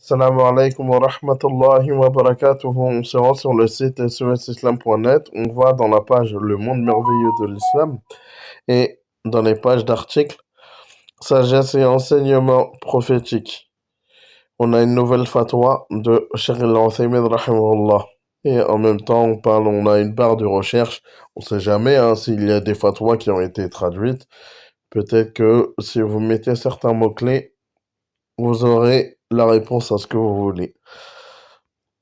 Salam alaikum wa rahmatullahi wa barakatuh. On se rend sur le site sosislam.net. On va dans la page Le monde merveilleux de l'islam et dans les pages d'articles Sagesse et enseignement prophétique. On a une nouvelle fatwa de Cheikh al-Uthaymin rahimahullah. Et en même temps, on a une barre de recherche. On ne sait jamais s'il y a des fatwas qui ont été traduites. Peut-être que si vous mettez certains mots-clés, vous aurez la réponse à ce que vous voulez.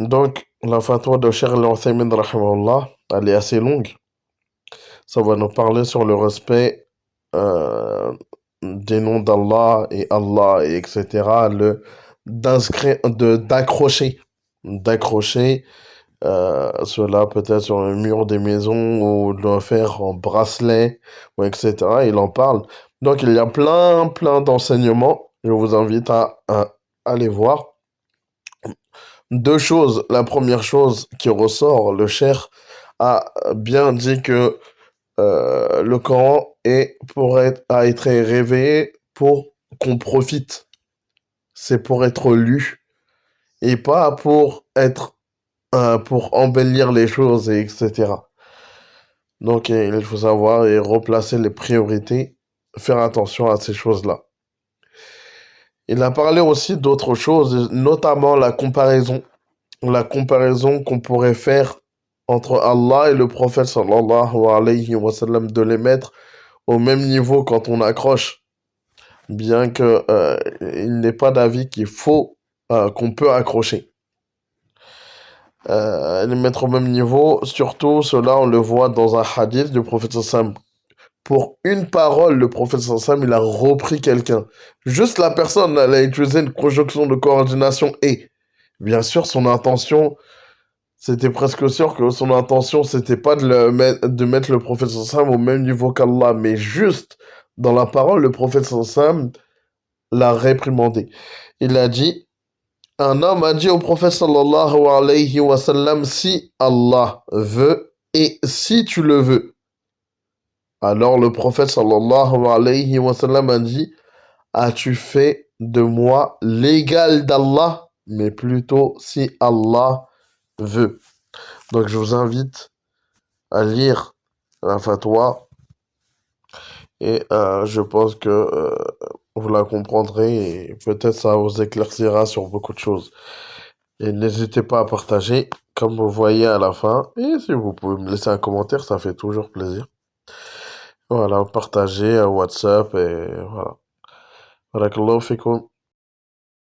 Donc, la fatwa de Cheikh al-Uthaymin rahimahullah, elle est assez longue. Ça va nous parler sur le respect des noms d'Allah et Allah, et etc. D'accrocher cela peut-être sur le mur des maisons ou de le faire en bracelet, ou etc. Il en parle. Donc, il y a plein d'enseignements. Je vous invite à aller voir. Deux choses. La première chose qui ressort, le cheikh a bien dit que le Coran a été révélé pour qu'on profite. C'est pour être lu et pas pour embellir les choses, et etc. Donc il faut savoir et replacer les priorités, faire attention à ces choses-là. Il a parlé aussi d'autres choses, notamment la comparaison qu'on pourrait faire entre Allah et le prophète sallallahu alayhi wa sallam, de les mettre au même niveau quand on accroche, bien que il n'est pas d'avis qu'on peut accrocher. Les mettre au même niveau, surtout cela on le voit dans un hadith du prophète sallallahu alayhi wa sallam. Pour une parole, le prophète sallallahu alayhi wa sallam, il a repris quelqu'un. Juste la personne, elle a utilisé une conjonction de coordination et. Bien sûr, son intention, c'était presque sûr que son intention, c'était pas de mettre le prophète sallallahu alayhi wa sallam au même niveau qu'Allah, mais juste dans la parole, le prophète sallallahu alayhi wa sallam l'a réprimandé. Il a dit, un homme a dit au prophète sallallahu alayhi wa sallam, si Allah veut et si tu le veux. Alors le prophète sallallahu alayhi wa sallam a dit, as-tu fait de moi l'égal d'Allah, mais plutôt si Allah veut. Donc je vous invite à lire la fatwa et je pense que vous la comprendrez et peut-être ça vous éclaircira sur beaucoup de choses. Et n'hésitez pas à partager, comme vous voyez à la fin. Et si vous pouvez me laisser un commentaire, ça fait toujours plaisir. Voilà, partagez à WhatsApp et voilà. Barakallahu fikoum.